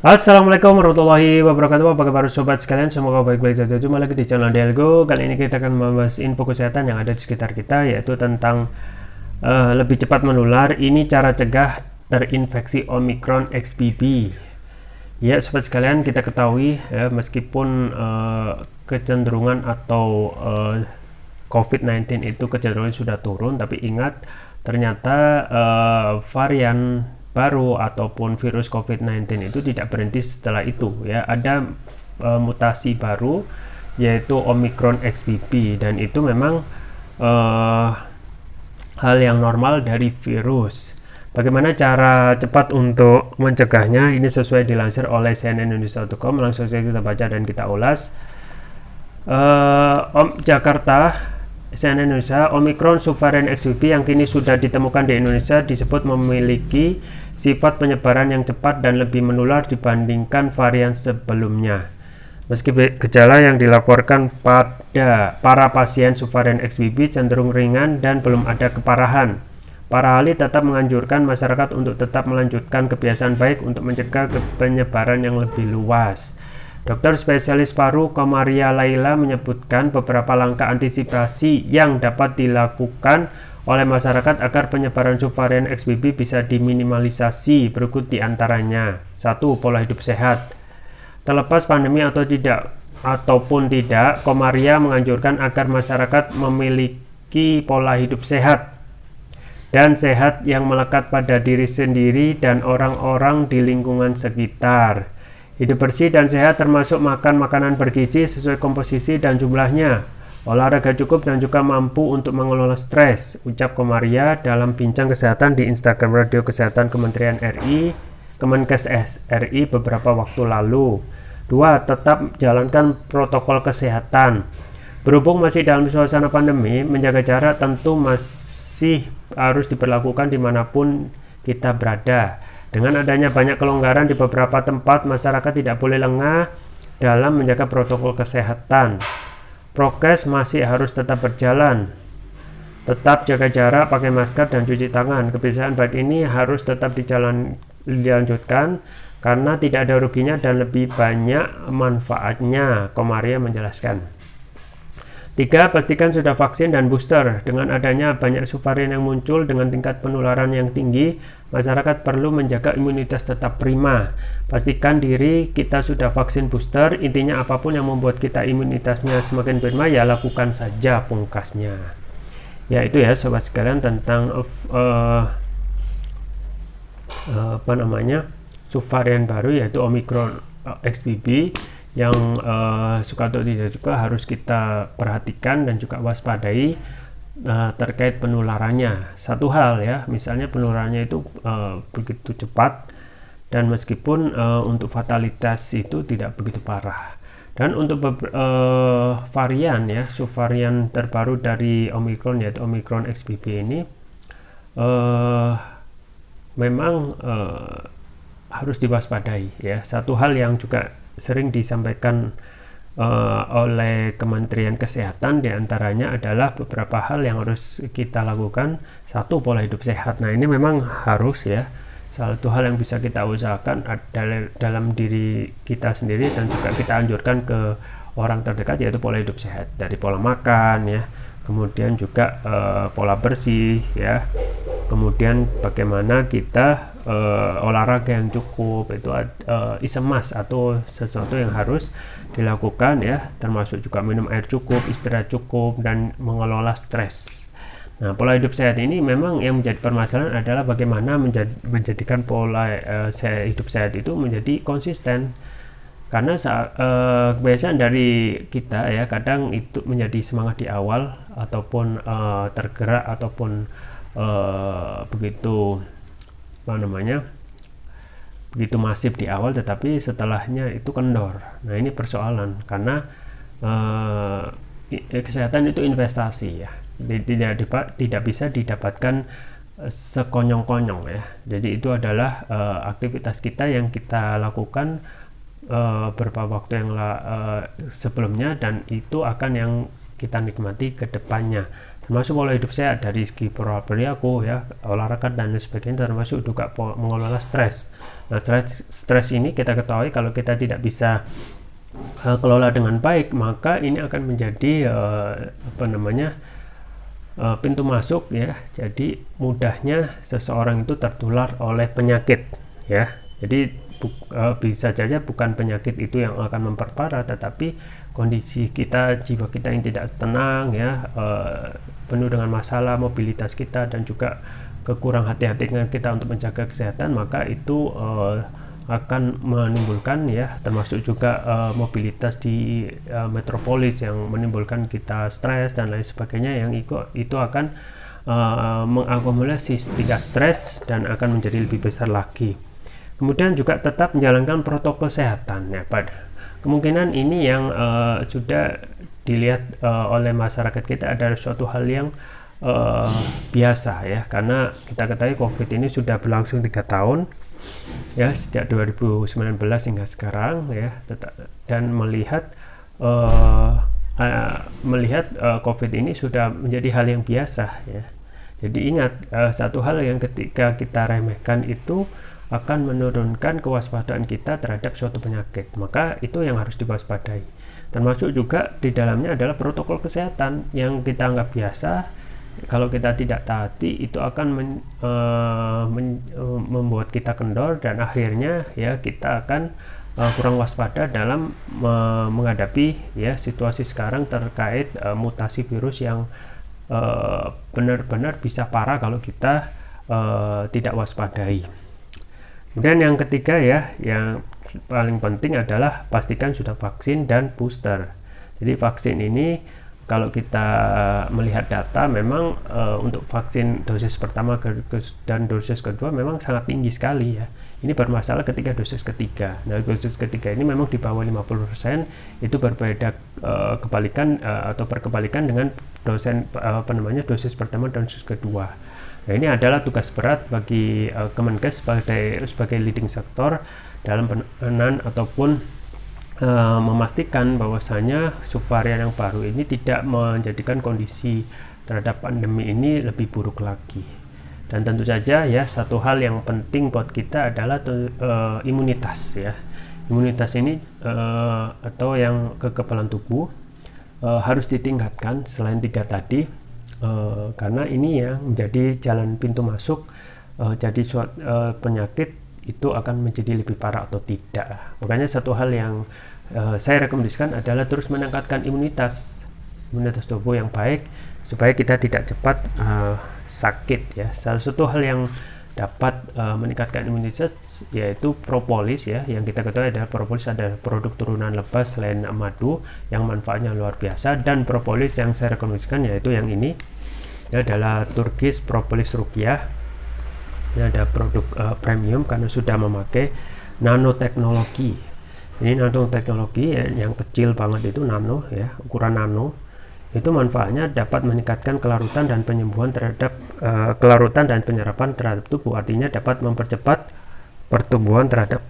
Assalamualaikum warahmatullahi wabarakatuh. Apa kabar sobat sekalian? Semoga baik-baik saja. Jumpa lagi di channel Delgo. Kali ini kita akan membahas info kesehatan yang ada di sekitar kita, yaitu tentang lebih cepat menular. Ini cara cegah terinfeksi Omicron XBB. Ya, sobat sekalian, kita ketahui ya, meskipun kecenderungan atau COVID-19 itu kecenderungan sudah turun, tapi ingat ternyata varian baru ataupun virus COVID-19 itu tidak berhenti setelah itu ya. Ada mutasi baru yaitu Omicron XBB, dan itu memang hal yang normal dari virus. Bagaimana cara cepat untuk mencegahnya? Ini sesuai dilansir oleh cnnindonesia.com. Langsung saja kita baca dan kita ulas. Jakarta, CNN Indonesia, Omicron subvarian XBB yang kini sudah ditemukan di Indonesia disebut memiliki sifat penyebaran yang cepat dan lebih menular dibandingkan varian sebelumnya. Meski gejala yang dilaporkan pada para pasien subvarian XBB cenderung ringan dan belum ada keparahan, para ahli tetap menganjurkan masyarakat untuk tetap melanjutkan kebiasaan baik untuk mencegah penyebaran yang lebih luas. Dokter spesialis paru Komaria Laila menyebutkan beberapa langkah antisipasi yang dapat dilakukan oleh masyarakat agar penyebaran subvarian XBB bisa diminimalisasi. Berikut diantaranya. 1. Pola hidup sehat. Terlepas pandemi atau tidak ataupun tidak, Komaria menganjurkan agar masyarakat memiliki pola hidup sehat dan sehat yang melekat pada diri sendiri dan orang-orang di lingkungan sekitar. Hidup bersih dan sehat termasuk makan makanan bergizi sesuai komposisi dan jumlahnya, olahraga cukup dan juga mampu untuk mengelola stres, ucap Komaria dalam bincang kesehatan di Instagram Radio Kesehatan Kementerian RI, Kemenkes RI beberapa waktu lalu. 2. Tetap jalankan protokol kesehatan. Berhubung masih dalam suasana pandemi, menjaga jarak tentu masih harus diberlakukan dimanapun kita berada. Dengan adanya banyak kelonggaran di beberapa tempat, masyarakat tidak boleh lengah dalam menjaga protokol kesehatan. Prokes masih harus tetap berjalan. Tetap jaga jarak, pakai masker, dan cuci tangan. Kebiasaan baik ini harus tetap dilanjutkan karena tidak ada ruginya dan lebih banyak manfaatnya, Komaria menjelaskan. 3. Pastikan sudah vaksin dan booster. Dengan adanya banyak subvarian yang muncul dengan tingkat penularan yang tinggi, masyarakat perlu menjaga imunitas tetap prima. Pastikan diri kita sudah vaksin booster. Intinya apapun yang membuat kita imunitasnya semakin prima, ya lakukan saja, pungkasnya. Ya itu ya sobat sekalian tentang subvarian baru yaitu Omicron XBB yang suka atau tidak juga harus kita perhatikan dan juga waspadai terkait penularannya. Satu hal ya, misalnya penularannya itu begitu cepat dan meskipun untuk fatalitas itu tidak begitu parah. Dan untuk varian ya, subvarian terbaru dari Omicron yaitu Omicron XBB ini memang harus diwaspadai ya. Satu hal yang juga sering disampaikan oleh Kementerian Kesehatan diantaranya adalah beberapa hal yang harus kita lakukan. 1. Pola hidup sehat. Nah ini memang harus ya, salah satu hal yang bisa kita usahakan dalam diri kita sendiri dan juga kita anjurkan ke orang terdekat, yaitu pola hidup sehat, dari pola makan ya, kemudian juga pola bersih ya, kemudian bagaimana kita olahraga yang cukup, itu is a must atau sesuatu yang harus dilakukan ya, termasuk juga minum air cukup, istirahat cukup, dan mengelola stres. Nah pola hidup sehat ini memang yang menjadi permasalahan adalah bagaimana menjadikan pola hidup sehat itu menjadi konsisten, karena kebiasaan dari kita ya kadang itu menjadi semangat di awal ataupun tergerak ataupun begitu masif di awal, tetapi setelahnya itu kendor. Nah ini persoalan karena kesehatan itu investasi ya, tidak bisa didapatkan sekonyong-konyong ya. Jadi itu adalah aktivitas kita yang kita lakukan beberapa waktu yang sebelumnya, dan itu akan yang kita nikmati ke depannya. termasuk pola hidup sehat dari segi perilaku ya, olahraga dan lain sebagainya, termasuk juga mengelola stres. Nah, stres ini kita ketahui kalau kita tidak bisa kelola dengan baik, maka ini akan menjadi pintu masuk ya, jadi mudahnya seseorang itu tertular oleh penyakit ya. Jadi bisa saja bukan penyakit itu yang akan memperparah, tetapi kondisi kita, jiwa kita yang tidak tenang ya, penuh dengan masalah mobilitas kita dan juga kekurang hati-hatian kita untuk menjaga kesehatan, maka itu akan menimbulkan ya, termasuk juga mobilitas di metropolis yang menimbulkan kita stres dan lain sebagainya, yang itu akan mengakumulasi tingkat stres dan akan menjadi lebih besar lagi. Kemudian juga tetap menjalankan protokol kesehatan ya, pada kemungkinan ini yang sudah dilihat oleh masyarakat kita adalah suatu hal yang biasa ya, karena kita ketahui COVID ini sudah berlangsung 3 tahun ya, sejak 2019 hingga sekarang ya, dan melihat COVID ini sudah menjadi hal yang biasa ya. Jadi ingat, satu hal yang ketika kita remehkan itu akan menurunkan kewaspadaan kita terhadap suatu penyakit, maka itu yang harus diwaspadai. Termasuk juga di dalamnya adalah protokol kesehatan yang kita anggap biasa. Kalau kita tidak taati, itu akan membuat kita kendor dan akhirnya ya kita akan kurang waspada dalam menghadapi ya situasi sekarang terkait mutasi virus yang benar-benar bisa parah kalau kita tidak waspadai. Kemudian yang ketiga ya, yang paling penting adalah pastikan sudah vaksin dan booster. Jadi vaksin ini kalau kita melihat data, memang untuk vaksin dosis pertama dan dosis kedua memang sangat tinggi sekali ya. Ini bermasalah ketika dosis ketiga. Nah, dosis ketiga ini memang di bawah 50%, itu berbeda kebalikan atau perkebalikan dengan dosis pertama dan dosis kedua. Nah, ini adalah tugas berat bagi Kemenkes sebagai leading sektor dalam penanganan ataupun memastikan bahwasanya subvarian yang baru ini tidak menjadikan kondisi terhadap pandemi ini lebih buruk lagi. Dan tentu saja ya, satu hal yang penting buat kita adalah imunitas ya. Imunitas ini atau yang kekebalan tubuh harus ditingkatkan selain 3 tadi, karena ini yang menjadi jalan pintu masuk jadi suatu penyakit itu akan menjadi lebih parah atau tidak. Makanya satu hal yang saya rekomendasikan adalah terus meningkatkan imunitas tubuh yang baik supaya kita tidak cepat sakit ya. Salah satu hal yang dapat meningkatkan imunitas yaitu propolis ya. Yang kita ketahui adalah propolis adalah produk turunan lebah selain madu yang manfaatnya luar biasa, dan propolis yang saya rekomendasikan yaitu yang ini ya, adalah Turkish Propolis Ruqyah. Ini ada produk premium karena sudah memakai nanoteknologi. Ini nanoteknologi ya, yang kecil banget itu nano ya, ukuran nano. Itu manfaatnya dapat meningkatkan kelarutan dan penyembuhan terhadap kelarutan dan penyerapan terhadap tubuh. Artinya dapat mempercepat pertumbuhan terhadap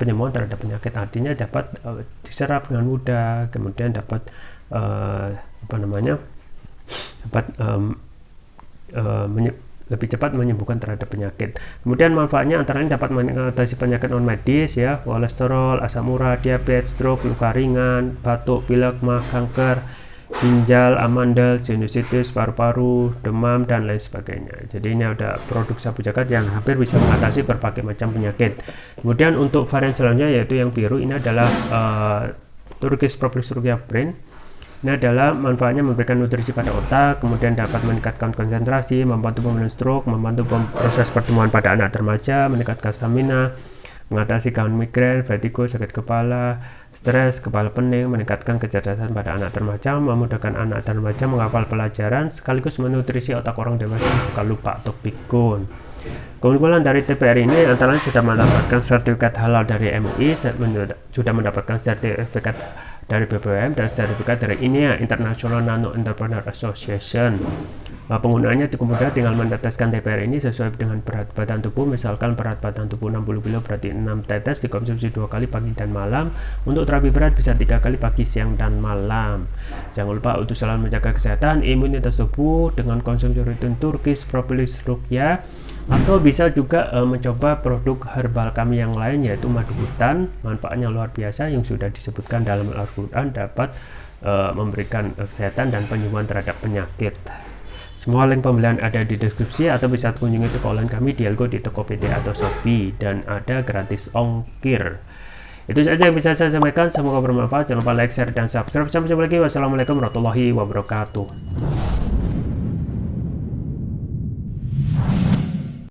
penyembuhan terhadap penyakit. Artinya dapat diserap dengan mudah, kemudian dapat lebih cepat menyembuhkan terhadap penyakit. Kemudian manfaatnya antara lain dapat mengatasi penyakit non medis ya, kolesterol, asam urat, diabetes, stroke, luka ringan, batuk, pilek, mah, kanker, ginjal, amandel, sinusitis, paru-paru, demam dan lain sebagainya. Jadi ini ada produk sapu jagat yang hampir bisa mengatasi berbagai macam penyakit. Kemudian untuk varian selanjutnya yaitu yang biru, ini adalah Turkish Propolis Ruqyah Brain. Ini adalah manfaatnya memberikan nutrisi pada otak, kemudian dapat meningkatkan konsentrasi, membantu pemulihan stroke, membantu proses pertumbuhan pada anak remaja, meningkatkan stamina, mengatasi gangguan migrain, vertigo, sakit kepala, stres, kepala pening, meningkatkan kecerdasan pada anak remaja, memudahkan anak remaja menghafal pelajaran, sekaligus menutrisi otak orang dewasa yang suka lupa atau pikun. Keunggulan dari TPR ini antara lain sudah mendapatkan sertifikat halal dari MUI, sudah mendapatkan sertifikat dari BPOM dan sertifikat dari INEA, International Nano Entrepreneur Association. Penggunaannya cukup mudah, tinggal meneteskan TPR ini sesuai dengan berat badan tubuh. Misalkan berat badan tubuh 60 kg berarti 6 tetes, dikonsumsi 2 kali pagi dan malam. Untuk terapi berat bisa 3 kali pagi, siang, dan malam. Jangan lupa untuk selalu menjaga kesehatan imunitas tubuh dengan konsumsi rutin Turkish Propolis Ruqyah, atau bisa juga mencoba produk herbal kami yang lain yaitu madu hutan. Manfaatnya luar biasa yang sudah disebutkan dalam Al-Quran, dapat memberikan kesehatan dan penyembuhan terhadap penyakit. Semua link pembelian ada di deskripsi, atau bisa kunjungi toko online kami di Elgo, di Tokopedia atau Shopee, dan ada gratis ongkir. Itu saja yang bisa saya sampaikan, semoga bermanfaat. Jangan lupa like, share, dan subscribe. Sampai jumpa lagi. Wassalamualaikum warahmatullahi wabarakatuh.